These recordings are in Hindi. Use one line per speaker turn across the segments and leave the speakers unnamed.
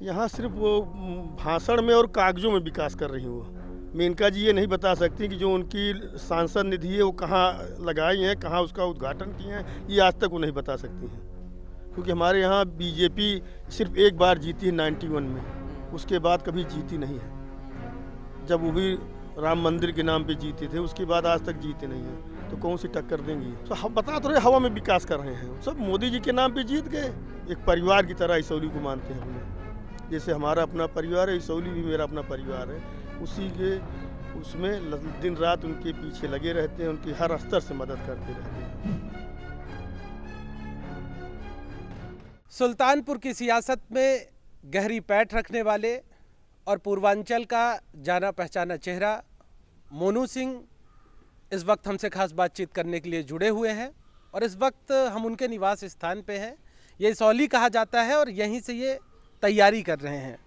यहाँ सिर्फ वो भाषण में और कागजों में विकास कर रही हैं वो। मेनका जी ये नहीं बता सकती कि जो उनकी सांसद निधि है वो कहाँ लगाई हैं, कहाँ उसका उद्घाटन किए हैं, ये आज तक वो नहीं बता सकती हैं। क्योंकि हमारे यहाँ बीजेपी सिर्फ एक बार जीती है 91 में, उसके बाद कभी जीती नहीं है। जब वो भी राम मंदिर के नाम पे जीते थे, उसके बाद आज तक जीते नहीं हैं। तो कौन सी टक्कर देंगी? तो हम बता तो रहे हवा में विकास कर रहे हैं। सब मोदी जी के नाम पे जीत गए। एक परिवार की तरह इसौली को मानते हैं हमने। जैसे हमारा अपना परिवार है, इसौली भी मेरा अपना परिवार है। उसी के उसमें दिन रात उनके पीछे लगे रहते हैं, उनकी हर स्तर से मदद करते रहते हैं।
सुल्तानपुर की सियासत में गहरी पैठ रखने वाले और पूर्वांचल का जाना पहचाना चेहरा मोनू सिंह इस वक्त हमसे खास बातचीत करने के लिए जुड़े हुए हैं। और इस वक्त हम उनके निवास स्थान पे हैं। ये इसौली कहा जाता है और यहीं से ये तैयारी कर रहे हैं।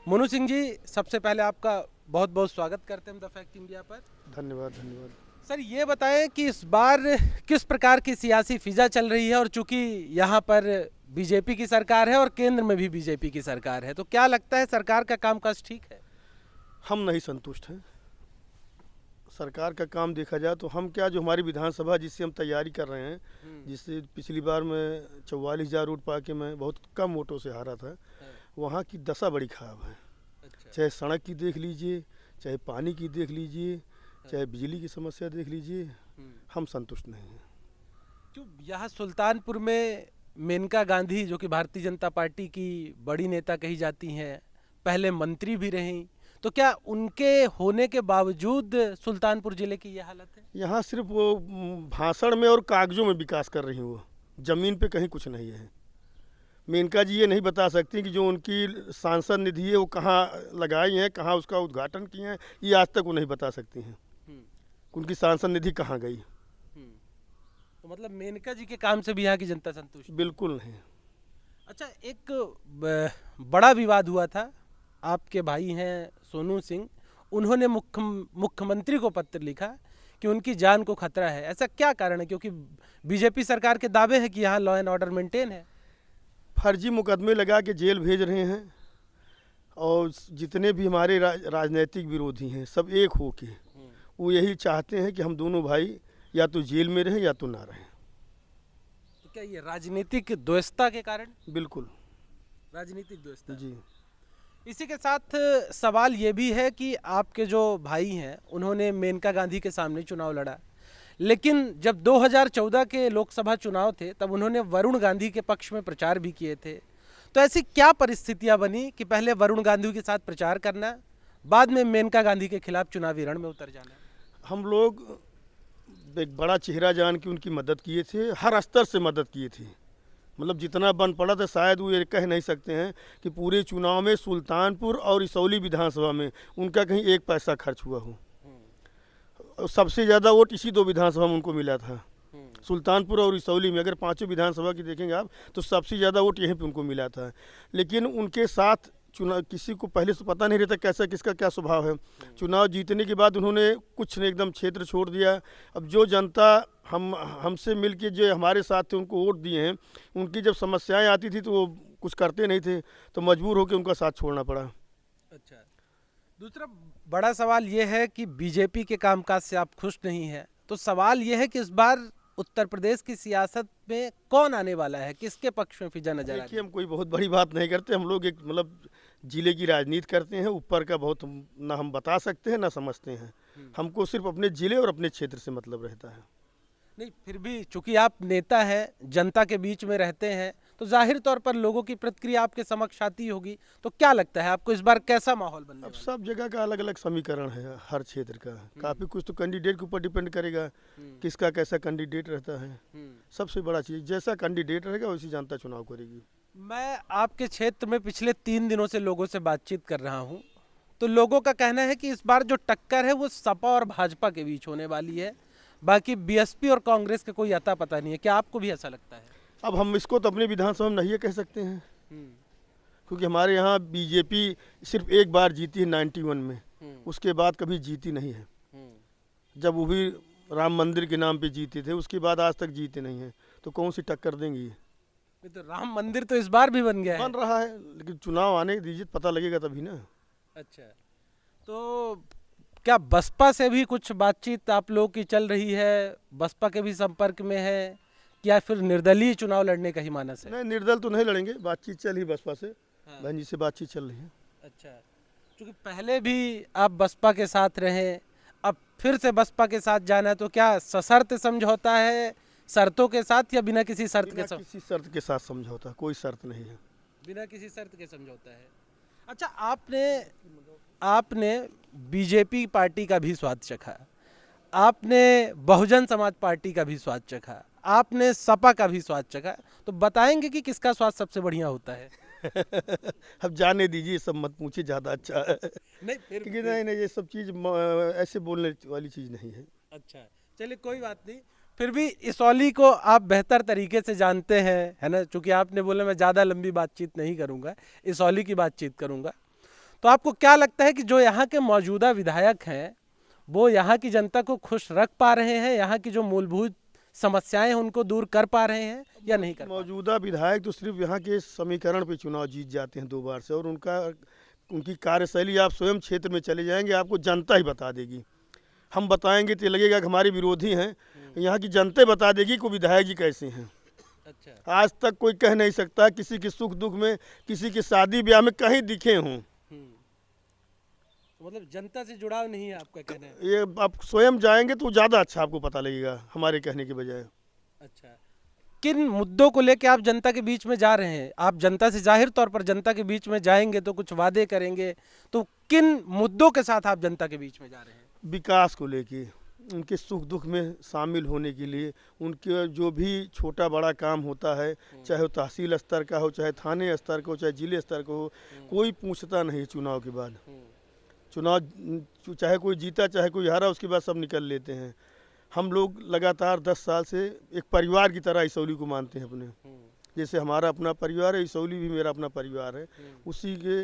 मोनू सिंह जी, सबसे पहले आपका बहुत बहुत स्वागत करते हैं द फैक्ट इंडिया पर।
धन्यवाद धन्यवाद।
सर, ये बताएं कि इस बार किस प्रकार की सियासी फिजा चल रही है, और चूंकि यहाँ पर बीजेपी की सरकार है और केंद्र में भी बीजेपी की सरकार है, तो क्या लगता है सरकार का कामकाज ठीक है?
हम नहीं संतुष्ट हैं। सरकार का काम देखा जाए तो हम क्या, जो हमारी विधानसभा जिससे हम तैयारी कर रहे हैं, जिससे पिछली बार मैं 44,000 वोट पा के मैं बहुत कम वोटों से हारा था, वहाँ की दशा बड़ी ख़राब है। चाहे सड़क की देख लीजिए, चाहे पानी की देख लीजिए, चाहे बिजली की समस्या देख लीजिए, हम संतुष्ट नहीं हैं।
क्यों? यहाँ सुल्तानपुर में मेनका गांधी, जो कि भारतीय जनता पार्टी की बड़ी नेता कही जाती हैं, पहले मंत्री भी रहीं, तो क्या उनके होने के बावजूद सुल्तानपुर जिले की यह हालत है?
यहाँ सिर्फ वो भाषण में और कागजों में विकास कर रही हैं वो। ज़मीन पे कहीं कुछ नहीं है। मेनका जी ये नहीं बता सकती कि जो उनकी सांसद निधि है वो कहाँ लगाई हैं, कहाँ उसका उद्घाटन किए हैं, ये आज तक वो नहीं बता सकती हैं। उनकी सांसद निधि कहाँ गई।
तो मतलब मेनका जी के काम से भी यहाँ की जनता संतुष्ट?
बिल्कुल नहीं।
अच्छा, एक बड़ा विवाद हुआ था। आपके भाई हैं सोनू सिंह, उन्होंने मुख्यमंत्री को पत्र लिखा कि उनकी जान को खतरा है। ऐसा क्या कारण है? क्योंकि बीजेपी सरकार के दावे हैं कि यहाँ लॉ एंड ऑर्डर मेंटेन है।
फर्जी मुकदमे लगा के जेल भेज रहे हैं, और जितने भी हमारे राजनीतिक विरोधी हैं सब एक हो के वो यही चाहते हैं कि हम दोनों भाई या तो जेल में रहें या तो ना रहें।
तो क्या ये राजनीतिक द्वेषता के कारण?
बिल्कुल,
राजनीतिक द्वेषता
जी।
इसी के साथ सवाल ये भी है कि आपके जो भाई हैं उन्होंने मेनका गांधी के सामने चुनाव लड़ा, लेकिन जब 2014 के लोकसभा चुनाव थे तब उन्होंने वरुण गांधी के पक्ष में प्रचार भी किए थे। तो ऐसी क्या परिस्थितियां बनी कि पहले वरुण गांधी के साथ प्रचार करना, बाद में मेनका गांधी के खिलाफ चुनावी रण में उतर जाना?
हम लोग एक बड़ा चेहरा जान के उनकी मदद किए थे, हर स्तर से मदद किए थे। मतलब जितना बन पड़ा था, शायद वो ये कह नहीं सकते हैं कि पूरे चुनाव में सुल्तानपुर और इसौली विधानसभा में उनका कहीं एक पैसा खर्च हुआ हो। सबसे ज़्यादा वोट इसी दो विधानसभा में उनको मिला था, सुल्तानपुर और इसौली में। अगर पांचों विधानसभा की देखेंगे आप तो सबसे ज़्यादा वोट यहीं पे उनको मिला था। लेकिन उनके साथ चुनाव किसी को पहले से पता नहीं रहता कैसा किसका क्या स्वभाव है। चुनाव जीतने के बाद उन्होंने कुछ ने एकदम क्षेत्र छोड़ दिया। अब जो जनता हमसे मिल के जो हमारे साथ थे उनको वोट दिए हैं, उनकी जब समस्याएं आती थी तो वो कुछ करते नहीं थे, तो मजबूर होकर उनका साथ छोड़ना पड़ा।
अच्छा, दूसरा बड़ा सवाल ये है कि बीजेपी के कामकाज से आप खुश नहीं हैं, तो सवाल ये है कि इस बार उत्तर प्रदेश की सियासत में कौन आने वाला है, किसके पक्ष में फिजा नजर आ रही है?
देखिए, हम कोई बहुत बड़ी बात नहीं करते। हम लोग एक मतलब जिले की राजनीति करते हैं। ऊपर का बहुत ना हम बता सकते हैं ना समझते हैं। हमको सिर्फ अपने जिले और अपने क्षेत्र से मतलब रहता है।
नहीं, फिर भी चूंकि आप नेता हैं, जनता के बीच में रहते हैं, तो जाहिर तौर पर लोगों की प्रतिक्रिया आपके समक्ष आती होगी। तो क्या लगता है आपको इस बार कैसा माहौल बनने
अब
वाला है?
सब जगह का अलग अलग समीकरण है, हर क्षेत्र का काफ़ी कुछ तो कैंडिडेट के ऊपर डिपेंड करेगा किसका कैसा कैंडिडेट रहता है। सबसे बड़ा चीज़, जैसा कैंडिडेट रहेगा वैसी जनता चुनाव करेगी।
मैं आपके क्षेत्र में पिछले 3 दिनों से लोगों से बातचीत कर रहा हूँ, तो लोगों का कहना है कि इस बार जो टक्कर है वो सपा और भाजपा के बीच होने वाली है। बाकी बीएसपी और कांग्रेस का कोई अता पता नहीं है। क्या आपको भी ऐसा लगता है?
अब हम इसको तो अपने विधानसभा में नहीं कह सकते हैं, क्योंकि हमारे यहाँ बीजेपी सिर्फ एक बार जीती है 91 में, उसके बाद कभी जीती नहीं है। जब वो भी राम मंदिर के नाम पे जीते थे, उसके बाद आज तक जीते नहीं हैं। तो कौन सी टक्कर देंगी?
तो राम मंदिर तो इस बार भी बन गया है।
बन रहा है, लेकिन चुनाव आने दीजिए, पता लगेगा तभी ना।
अच्छा, तो क्या बसपा से भी कुछ बातचीत आप लोगों की चल रही है? बसपा के भी संपर्क में है, या फिर निर्दलीय चुनाव लड़ने का ही मानस है?
नहीं, निर्दल तो नहीं लड़ेंगे, बातचीत चल ही बसपा से,
हाँ।
बहन जी से बातचीत चल रही है।
अच्छा, क्योंकि पहले भी आप बसपा के साथ रहे, अब फिर से बसपा के साथ जाना है, तो क्या सशर्त समझौता है, शर्तों के साथ, या बिना किसी शर्त के
बिना किसी शर्त के साथ समझौता, कोई शर्त नहीं है।
बिना किसी शर्त के समझौता है। अच्छा, आपने बीजेपी पार्टी का भी स्वाद चखा, आपने बहुजन समाज पार्टी का भी स्वाद चखा, आपने सपा का भी स्वाद चखा, तो बताएंगे कि किसका स्वाद सबसे बढ़िया होता है?
अब जाने दीजिए, सब मत पूछिए, ज़्यादा अच्छा है।
नहीं फिर
क्योंकि नहीं, ये सब चीज़ ऐसे बोलने वाली चीज़ नहीं है।
अच्छा, चलिए कोई बात नहीं। फिर भी इसौली को आप बेहतर तरीके से जानते हैं, है ना? चूंकि आपने बोला मैं ज़्यादा लंबी बातचीत नहीं करूंगा, इसौली की बातचीत करूंगा। तो आपको क्या लगता है कि जो यहाँ के मौजूदा विधायक हैं वो यहाँ की जनता को खुश रख पा रहे हैं, यहाँ की जो मूलभूत समस्याएं हैं उनको दूर कर पा रहे हैं या नहीं कर पा रहे हैं?
मौजूदा विधायक तो सिर्फ यहाँ के समीकरण पे चुनाव जीत जाते हैं 2 बार से, और उनकी कार्यशैली आप स्वयं क्षेत्र में चले जाएंगे, आपको जनता ही बता देगी। हम बताएंगे तो लगेगा कि हमारे विरोधी हैं, यहाँ की जनता बता देगी कि विधायक जी कैसे हैं।
अच्छा,
आज तक कोई कह नहीं सकता किसी के सुख दुख में, किसी के शादी ब्याह में कहीं दिखे हों।
तो मतलब जनता से जुड़ाव नहीं है आपका कहना है?
ये आप स्वयं जाएंगे तो ज़्यादा अच्छा आपको पता लगेगा हमारे कहने के बजाय।
अच्छा, किन मुद्दों को लेके आप जनता के बीच में जा रहे हैं? आप जनता से जाहिर तौर पर जनता के बीच में जाएंगे तो कुछ वादे करेंगे, तो किन मुद्दों के साथ आप जनता के बीच में जा रहे हैं?
विकास को लेके, उनके सुख दुख में शामिल होने के लिए, उनके जो भी छोटा बड़ा काम होता है, चाहे वो तहसील स्तर का हो, चाहे थाने स्तर का हो, चाहे जिले स्तर का हो, कोई पूछता नहीं चुनाव के बाद। चुनाव चाहे कोई जीता चाहे कोई हारा, उसके बाद सब निकल लेते हैं। हम लोग लगातार 10 साल से एक परिवार की तरह इसौली को मानते हैं अपने। जैसे हमारा अपना परिवार है, इसौली भी मेरा अपना परिवार है। उसी के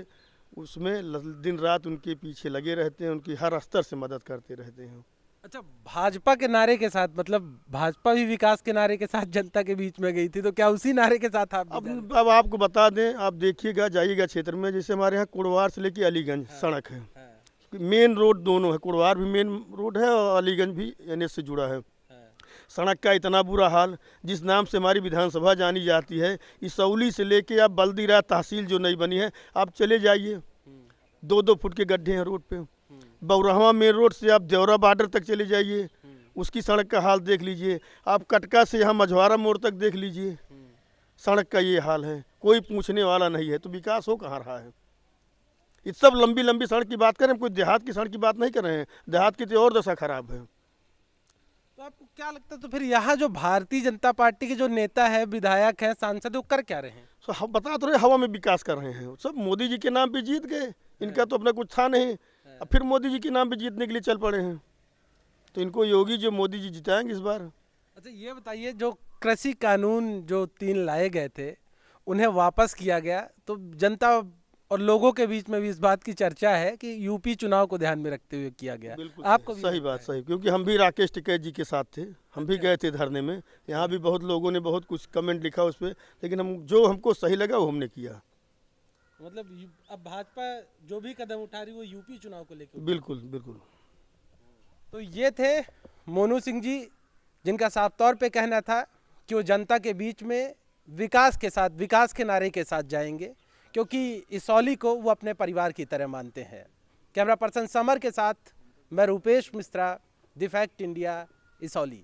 उसमें दिन रात उनके पीछे लगे रहते हैं, उनकी हर स्तर से मदद करते रहते हैं।
अच्छा, भाजपा के नारे के साथ, मतलब भाजपा भी विकास के नारे के साथ जनता के बीच में गई थी, तो क्या उसी नारे के साथ आप भी जा रहे हैं?
अब आपको बता दें, आप देखिएगा, जाइएगा क्षेत्र में, जैसे हमारे यहाँ कुड़वार से लेके अलीगंज सड़क है, मेन रोड दोनों है, कुड़वार भी मेन रोड है और अलीगंज भी NH से जुड़ा है। सड़क का इतना बुरा हाल, जिस नाम से हमारी विधानसभा जानी जाती है, इसौली से लेके आप बल्दीराज तहसील जो नई बनी है, आप चले जाइए, 2-2 फुट के गड्ढे हैं रोड पे। बौरहवा मेन रोड से आप देवरा बॉर्डर तक चले जाइए, उसकी सड़क का हाल देख लीजिए। आप कटका से यहाँ मझवारा मोड़ तक देख लीजिए, सड़क का ये हाल है, कोई पूछने वाला नहीं है। तो विकास हो कहाँ रहा है? ये सब लंबी लंबी सड़क की बात करें, कोई देहात की सड़क की बात नहीं कर रहे हैं। देहात की तो और दशा खराब है।
तो आपको क्या लगता है, तो फिर यहाँ जो भारतीय जनता पार्टी के जो नेता है, विधायक है, सांसद है, वो कर क्या रहे हैं?
तो हम बता तो रहे, हवा में विकास कर रहे हैं। सब मोदी जी के नाम पे जीत गए, इनका तो अपना कुछ था नहीं, अब फिर मोदी जी के नाम पे जीतने के लिए चल पड़े हैं। तो इनको योगी जो मोदी जी जिताएंगे इस बार।
अच्छा, ये बताइए, जो कृषि कानून जो 3 लाए गए थे उन्हें वापस किया गया, तो जनता और लोगों के बीच में भी इस बात की चर्चा है कि यूपी चुनाव को ध्यान में रखते हुए किया गया। आपको भी
सही बात, सही, क्योंकि हम भी राकेश टिकैत जी के साथ थे, हम भी गए थे धरने में। यहाँ भी बहुत लोगों ने बहुत कुछ कमेंट लिखा उस पर, लेकिन हम जो हमको सही लगा वो हमने किया।
मतलब अब भाजपा जो भी कदम उठा रही वो यूपी चुनाव को लेकर।
बिल्कुल बिल्कुल।
तो ये थे मोनू सिंह जी, जिनका साफ तौर पे कहना था कि वो जनता के बीच में विकास के साथ, विकास के नारे के साथ जाएंगे, क्योंकि इसौली को वो अपने परिवार की तरह मानते हैं। कैमरा पर्सन समर के साथ मैं Rupesh Mishra, the fact India, Isauli.